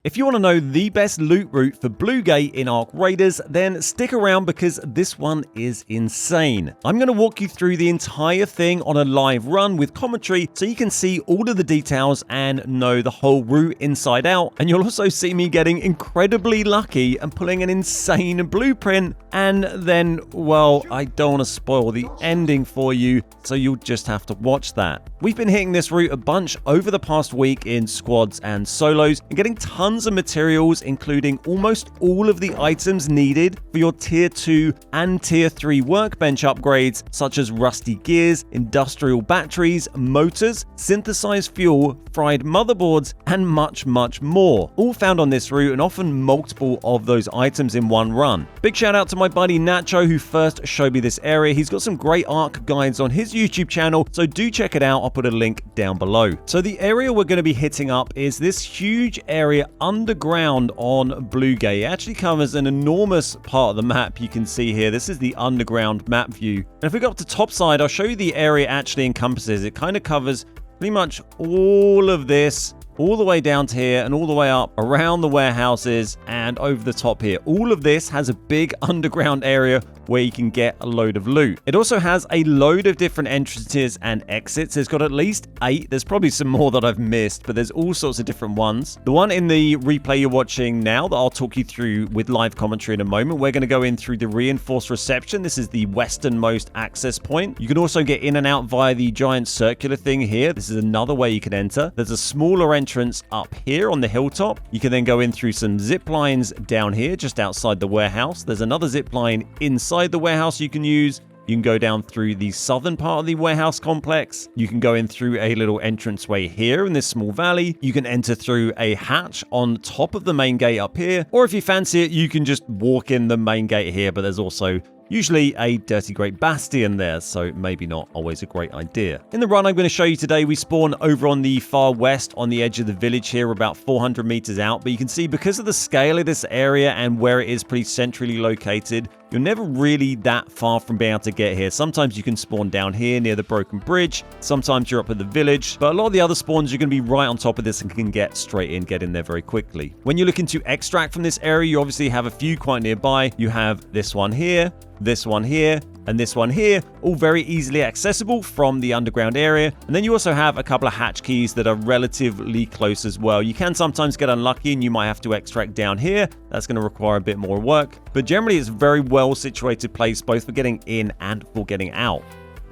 If you want to know the best loot route for Blue Gate in Ark Raiders, then stick around because this one is insane. I'm going to walk you through the entire thing on a live run with commentary so you can see all of the details and know the whole route inside out. And you'll also see me getting incredibly lucky and pulling an insane blueprint. And then, well, I don't want to spoil the ending for you, so you'll just have to watch that. We've been hitting this route a bunch over the past week in squads and solos and getting tons of materials, including almost all of the items needed for your tier 2 and tier 3 workbench upgrades, such as rusty gears, industrial batteries, motors, synthesized fuel, fried motherboards, and much more. All found on this route and often multiple of those items in one run. Big shout out to my buddy Nacho who first showed me this area. He's got some great Ark guides on his YouTube channel, so do check it out. I'll put a link down below. So the area we're going to be hitting up is this huge area underground on Blue Gate. It actually covers an enormous part of the map. You can see here, this is the underground map view. And if we go up to top side, I'll show you the area it actually encompasses. It kind of covers pretty much all of this, all the way down to here and all the way up around the warehouses and over the top here. All of this has a big underground area where you can get a load of loot. It also has a load of different entrances and exits. It's got at least 8. There's probably some more that I've missed, but there's all sorts of different ones. The one in the replay you're watching now that I'll talk you through with live commentary in a moment, we're going to go in through the reinforced reception. This is the westernmost access point. You can also get in and out via the giant circular thing here. This is another way you can enter. There's a smaller entrance up here on the hilltop. You can then go in through some zip lines down here just outside the warehouse. There's another zip line inside the warehouse you can use. You can go down through the southern part of the warehouse complex. You can go in through a little entranceway here in this small valley. You can enter through a hatch on top of the main gate up here. Or if you fancy it, you can just walk in the main gate here, but there's also usually a dirty great bastion there, so maybe not always a great idea. In the run I'm going to show you today, we spawn over on the far west on the edge of the village here, about 400 meters out, but you can see because of the scale of this area and where it is pretty centrally located, you're never really that far from being able to get here. Sometimes you can spawn down here near the broken bridge, sometimes you're up at the village, but a lot of the other spawns you're going to be right on top of this and can get straight in, get in there very quickly. When you're looking to extract from this area, you obviously have a few quite nearby. You have this one here, this one here, and this one here, all very easily accessible from the underground area. And then you also have a couple of hatch keys that are relatively close as well. You can sometimes get unlucky and you might have to extract down here. That's going to require a bit more work, but generally it's a very well situated place both for getting in and for getting out.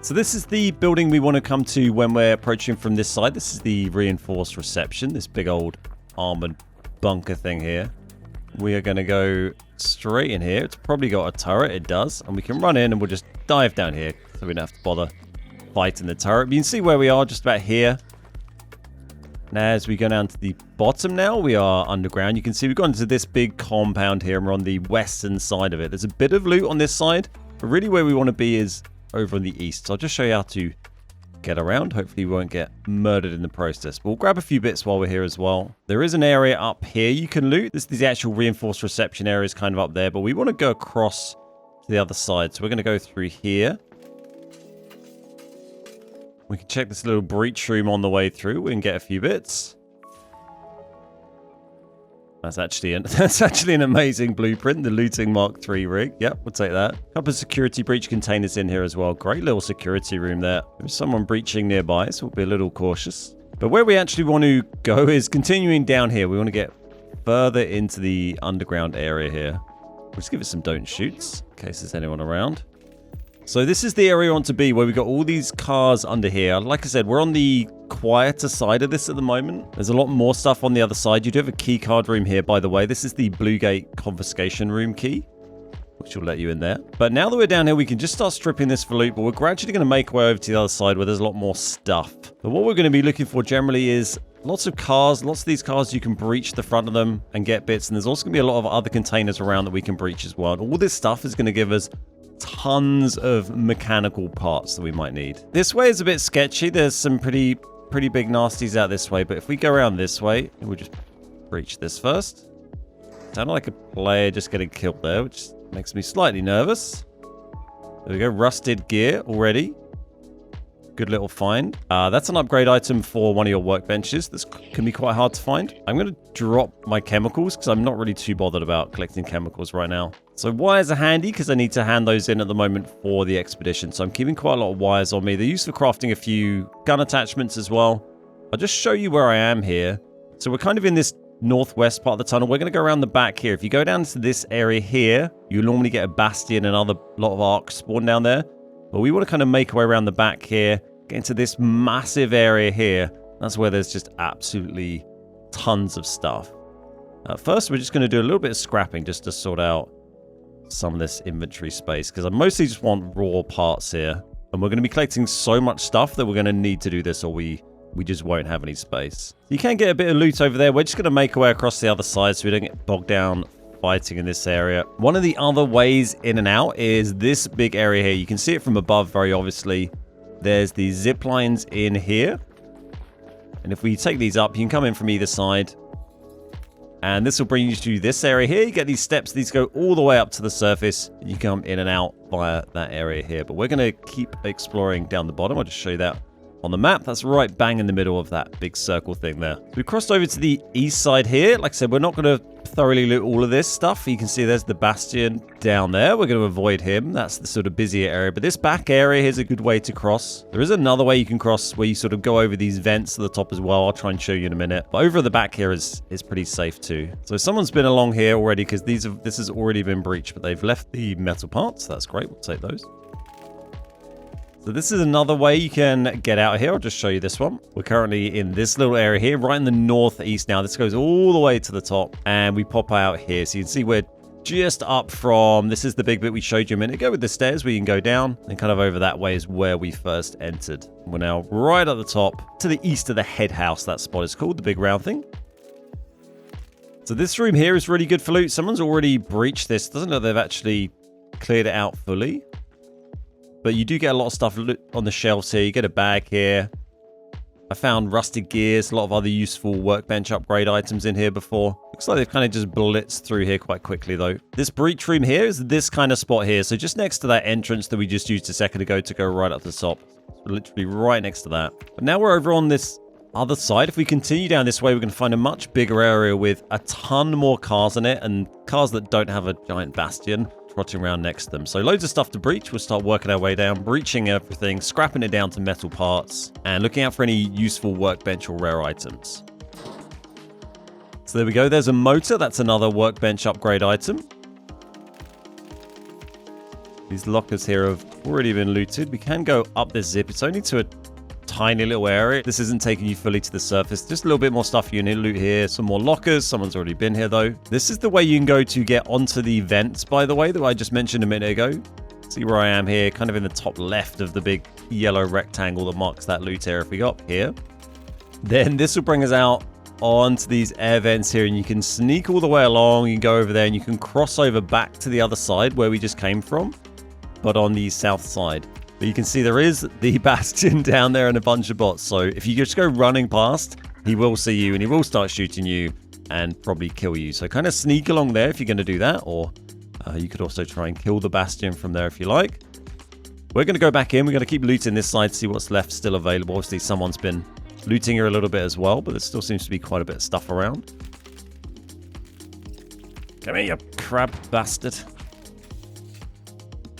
So this is the building we want to come to when we're approaching from this side. This is the reinforced reception, this big old armored bunker thing here. We are going to go straight in here. It's probably got a turret. It does. And we can run in and we'll just dive down here so we don't have to bother fighting the turret. But you can see where we are just about here. Now, as we go down to the bottom now, we are underground. You can see we've gone into this big compound here and we're on the western side of it. There's a bit of loot on this side, but really where we want to be is over on the east. So I'll just show you how to get around. Hopefully we won't get murdered in the process. But we'll grab a few bits while we're here as well. There is an area up here you can loot. This is the actual reinforced reception area is kind of up there, but we want to go across to the other side. So we're going to go through here. We can check this little breach room on the way through. We can get a few bits. That's actually an amazing blueprint, the looting Mark III rig. Yep, we'll take that. A couple of security breach containers in here as well. Great little security room there. There's someone breaching nearby, so we'll be a little cautious. But where we actually want to go is continuing down here. We want to get further into the underground area here. We'll just give it some don't shoots in case there's anyone around. So this is the area I want to be, where we've got all these cars under here. Like I said, we're on the quieter side of this at the moment. There's a lot more stuff on the other side. You do have a key card room here, by the way. This is the Blue Gate confiscation room key, which will let you in there. But now that we're down here, we can just start stripping this for loot, but we're gradually going to make our way over to the other side where there's a lot more stuff. But what we're going to be looking for generally is lots of cars. Lots of these cars, you can breach the front of them and get bits. And there's also going to be a lot of other containers around that we can breach as well. And all this stuff is going to give us tons of mechanical parts that we might need. This way is a bit sketchy. There's some pretty big nasties out this way, but if we go around this way, we'll just breach this first. Sounded like a player just getting killed there, which makes me slightly nervous. There we go, rusted gear already. Good little find. That's an upgrade item for one of your workbenches. This can be quite hard to find. I'm going to drop my chemicals because I'm not really too bothered about collecting chemicals right now. So wires are handy because I need to hand those in at the moment for the expedition. So I'm keeping quite a lot of wires on me. They're used for crafting a few gun attachments as well. I'll just show you where I am here. So we're kind of in this northwest part of the tunnel. We're going to go around the back here. If you go down to this area here, you normally get a bastion and other lot of arcs spawn down there. But we want to kind of make our way around the back here, get into this massive area here. That's where there's just absolutely tons of stuff. First, we're just going to do a little bit of scrapping just to sort out some of this inventory space, because I mostly just want raw parts here. And we're going to be collecting so much stuff that we're going to need to do this, or we just won't have any space. You can get a bit of loot over there. We're just going to make our way across the other side so we don't get bogged down fighting in this area. One of the other ways in and out is this big area here. You can see it from above very obviously. There's the zip lines in here. And if we take these up, you can come in from either side. And this will bring you to this area here. You get these steps. These go all the way up to the surface. You come in and out via that area here. But we're going to keep exploring down the bottom. I'll just show you that on the map. That's right bang in the middle of that big circle thing there. We crossed over to the east side here. Like I said, we're not going to thoroughly loot all of this stuff. You can see there's the bastion down there. We're going to avoid him. That's the sort of busier area. But this back area here's a good way to cross. There is another way you can cross where you sort of go over these vents to the top as well. I'll try and show you in a minute. But over the back here is pretty safe too. So someone's been along here already because this has already been breached, but they've left the metal parts. That's great. We'll take those. So this is another way you can get out of here. I'll just show you this one. We're currently in this little area here, right in the northeast now. This goes all the way to the top, and we pop out here. So you can see we're just up from, this is the big bit we showed you a minute ago with the stairs where you can go down, and kind of over that way is where we first entered. We're now right at the top, to the east of the head house, that spot is called, the big round thing. So this room here is really good for loot. Someone's already breached this. Doesn't look like they've actually cleared it out fully. But you do get a lot of stuff on the shelves here. You get a bag here. I found rusted gears, a lot of other useful workbench upgrade items in here before. Looks like they've kind of just blitzed through here quite quickly though. This breach room here is this kind of spot here. So just next to that entrance that we just used a second ago to go right up the top. So literally right next to that. But now we're over on this other side. If we continue down this way, we're going to find a much bigger area with a ton more cars in it, and cars that don't have a giant bastion trotting around next to them. So loads of stuff to breach. We'll start working our way down, breaching everything, scrapping it down to metal parts, and looking out for any useful workbench or rare items. So there we go. There's a motor. That's another workbench upgrade item. These lockers here have already been looted. We can go up this zip. It's only to a tiny little area. This isn't taking you fully to the surface. Just a little bit more stuff you need to loot here. Some more lockers. Someone's already been here though. This is the way you can go to get onto the vents, by the way, that I just mentioned a minute ago. See where I am here, kind of in the top left of the big yellow rectangle that marks that loot area. If we go up here, then this will bring us out onto these air vents here, and you can sneak all the way along. You can go over there and you can cross over back to the other side where we just came from, but on the south side. But you can see there is the bastion down there and a bunch of bots. So if you just go running past, he will see you and he will start shooting you and probably kill you. So kind of sneak along there if you're going to do that. Or you could also try and kill the bastion from there if you like. We're going to go back in. We're going to keep looting this side to see what's left still available. Obviously, someone's been looting here a little bit as well, but there still seems to be quite a bit of stuff around. Come here, you crab bastard.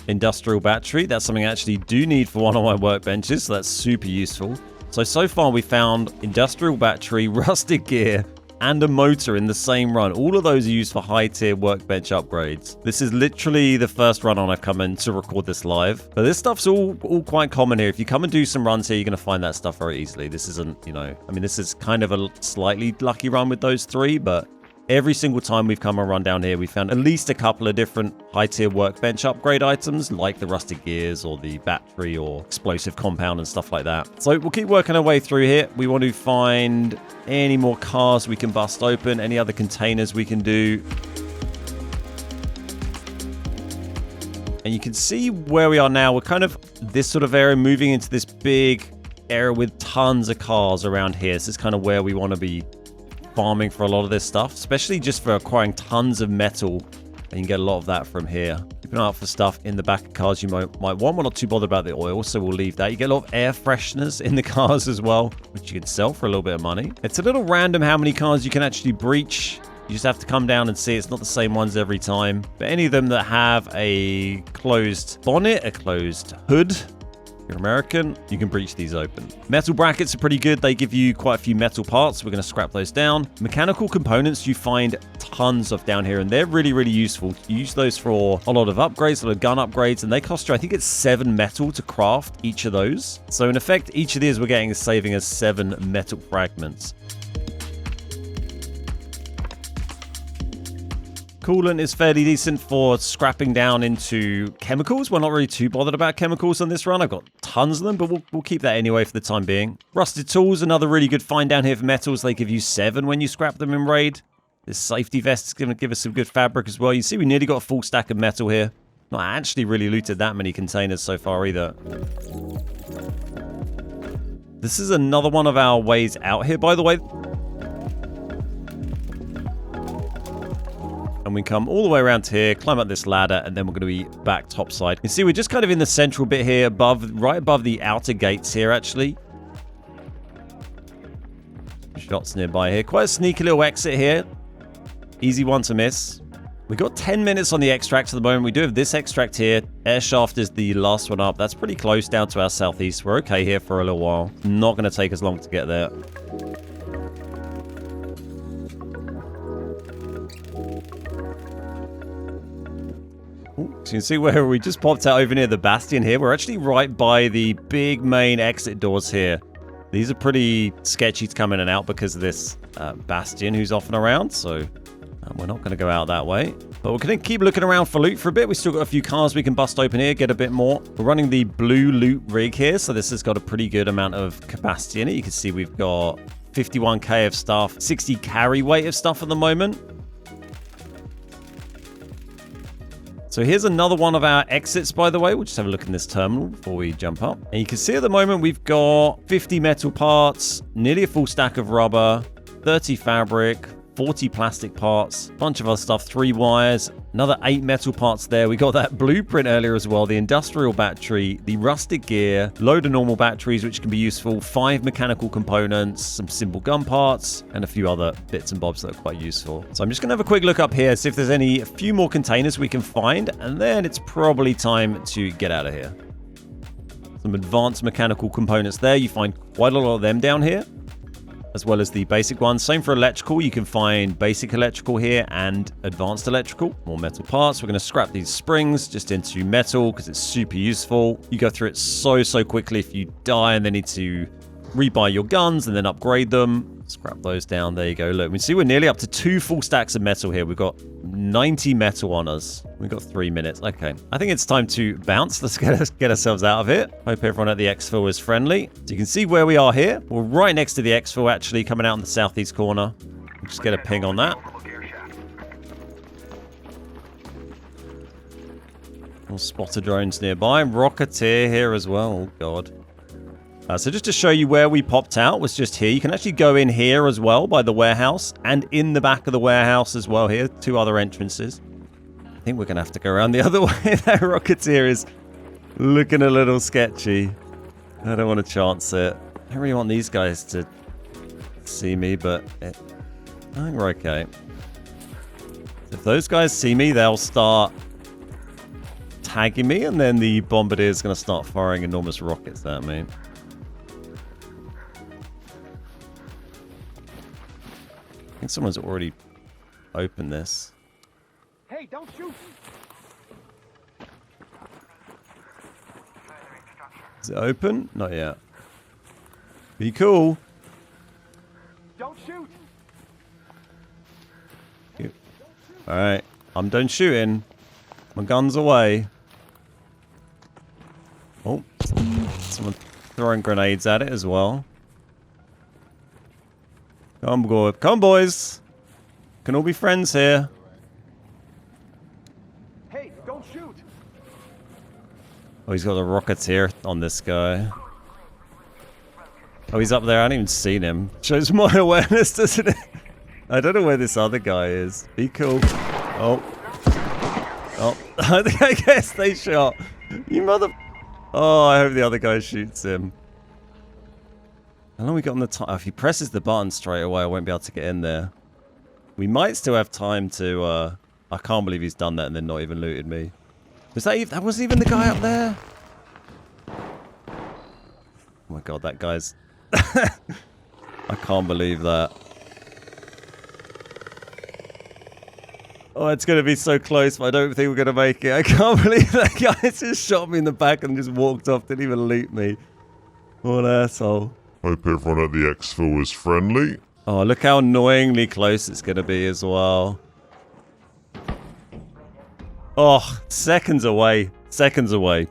Industrial battery. That's something I actually do need for one of my workbenches, so that's super useful. So far we found industrial battery, rusted gear, and a motor in the same run. All of those are used for high-tier workbench upgrades. This is literally the first run on I've come in to record this live. But this stuff's all quite common here. If you come and do some runs here, you're going to find that stuff very easily. This isn't, I mean, this is kind of a slightly lucky run with those three, but every single time we've come and run down here, we found at least a couple of different high-tier workbench upgrade items, like the rusted gears or the battery or explosive compound and stuff like that. So we'll keep working our way through here. We want to find any more cars we can bust open, any other containers we can do. And you can see where we are now. We're kind of this sort of area moving into this big area with tons of cars around here. This is kind of where we want to be farming for a lot of this stuff, especially just for acquiring tons of metal. And you can get a lot of that from here. Keep an eye out for stuff in the back of cars you might want. We're not too bothered about the oil, so we'll leave that. You get a lot of air fresheners in the cars as well, which you can sell for a little bit of money. It's a little random how many cars you can actually breach. You just have to come down and see. It's not the same ones every time. But any of them that have a closed bonnet, a closed hood, if you're American, you can breach these open. Metal brackets are pretty good. They give you quite a few metal parts. We're going to scrap those down. Mechanical components you find tons of down here, and they're really, really useful. You use those for a lot of upgrades, a lot of gun upgrades, and they cost you, I think it's 7 metal to craft each of those. So in effect, each of these we're getting is saving us 7 metal fragments. Coolant is fairly decent for scrapping down into chemicals. We're not really too bothered about chemicals on this run. I've got tons of them, but we'll keep that anyway for the time being. Rusted tools, another really good find down here for metals. They give you 7 when you scrap them in raid. This safety vest is going to give us some good fabric as well. You see we nearly got a full stack of metal here. Not actually really looted that many containers so far either. This is another one of our ways out here, by the way. And we come all the way around here, climb up this ladder, and then we're going to be back topside. You see, we're just kind of in the central bit here, right above the outer gates here, actually. Shots nearby here. Quite a sneaky little exit here. Easy one to miss. We got 10 minutes on the extract at the moment. We do have this extract here. Air shaft is the last one up. That's pretty close down to our southeast. We're okay here for a little while. Not going to take us long to get there. So you can see where we just popped out over near the bastion here. We're actually right by the big main exit doors here. These are pretty sketchy to come in and out because of this bastion who's off and around. So we're not going to go out that way. But we're going to keep looking around for loot for a bit. We've still got a few cars we can bust open here, get a bit more. We're running the blue loot rig here. So this has got a pretty good amount of capacity in it. You can see we've got 51k of stuff, 60 carry weight of stuff at the moment. So here's another one of our exits, by the way. We'll just have a look in this terminal before we jump up. And you can see at the moment we've got 50 metal parts, nearly a full stack of rubber, 30 fabric, 40 plastic parts, a bunch of other stuff, 3 wires, another 8 metal parts there. We got that blueprint earlier as well, the industrial battery, the rusted gear, load of normal batteries which can be useful, 5 mechanical components, some simple gun parts, and a few other bits and bobs that are quite useful. So I'm just going to have a quick look up here, see if there's a few more containers we can find, and then it's probably time to get out of here. Some advanced mechanical components there. You find quite a lot of them down here, as well as the basic ones. Same for electrical. You can find basic electrical here and advanced electrical. More metal parts. We're going to scrap these springs just into metal because it's super useful. You go through it so quickly. If you die and then need to rebuy your guns and then upgrade them, scrap those down. There you go. Look, we see we're nearly up to 2 full stacks of metal here. We've got 90 metal on us. We've got 3 minutes. Okay, I think it's time to bounce. Let's get ourselves out of here. Hope everyone at the exfil is friendly. So you can see where we are here. We're right next to the exfil, actually, coming out in the southeast corner. We'll just get a ping on that. Little spotter drones nearby. Rocketeer here as well. Oh, God. So just to show you where we popped out was just here. You can actually go in here as well by the warehouse and in the back of the warehouse as well here. 2 other entrances. I think we're going to have to go around the other way. That Rocketeer is looking a little sketchy. I don't want to chance it. I don't really want these guys to see me, but I think we're okay. If those guys see me, they'll start tagging me, and then the Bombardier is going to start firing enormous rockets at me. I think someone's already opened this. Hey, don't shoot! Is it open? Not yet. Be cool. Don't shoot! Alright, I'm done shooting. My gun's away. Oh, someone throwing grenades at it as well. Come, boys. Can all be friends here. Hey, don't shoot! Oh, he's got a Rocketeer on this guy. Oh, he's up there. I haven't even seen him. Shows my awareness, doesn't it? I don't know where this other guy is. Be cool. Oh. Oh, I guess they shot. You mother... Oh, I hope the other guy shoots him. How long we got on the time? If he presses the button straight away, I won't be able to get in there. We might still have time to... I can't believe he's done that and then not even looted me. Was that even... That wasn't even the guy up there? Oh my god, that guy's... I can't believe that. Oh, it's going to be so close, but I don't think we're going to make it. I can't believe that guy just shot me in the back and just walked off, didn't even loot me. What an asshole. Hope everyone at the exfil was friendly. Oh, look how annoyingly close it's going to be as well. Oh, seconds away. Seconds away.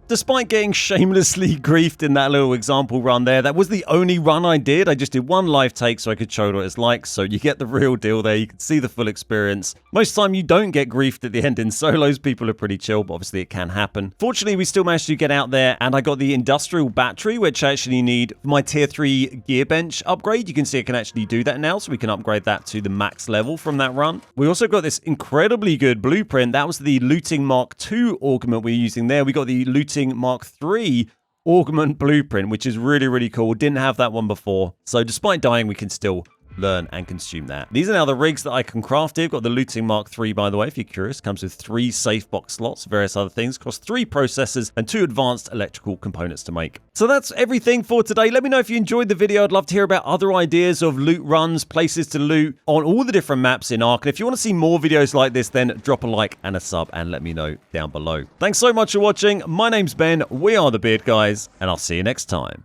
Despite getting shamelessly griefed in that little example run there, that was the only run I did. I just did one live take so I could show what it's like. So you get the real deal there. You can see the full experience. Most of the time you don't get griefed at the end in solos. People are pretty chill, but obviously it can happen. Fortunately, we still managed to get out there and I got the industrial battery, which I actually need for my tier 3 gear bench upgrade. You can see I can actually do that now, so we can upgrade that to the max level from that run. We also got this incredibly good blueprint. That was the Looting Mark II augment we're using there. We got the Looting Mark III augment blueprint, which is really, really cool. Didn't have that one before. So despite dying, we can still learn and consume that. These are now the rigs that I can craft here. Got the Looting Mark III, by the way, if you're curious. Comes with 3 safe box slots, various other things. Costs 3 processors and 2 advanced electrical components to make. So that's everything for today. Let me know if you enjoyed the video. I'd love to hear about other ideas of loot runs, places to loot on all the different maps in Ark. And if you want to see more videos like this, then drop a like and a sub and let me know down below. Thanks so much for watching. My name's Ben. We are the Beard Guys, and I'll see you next time.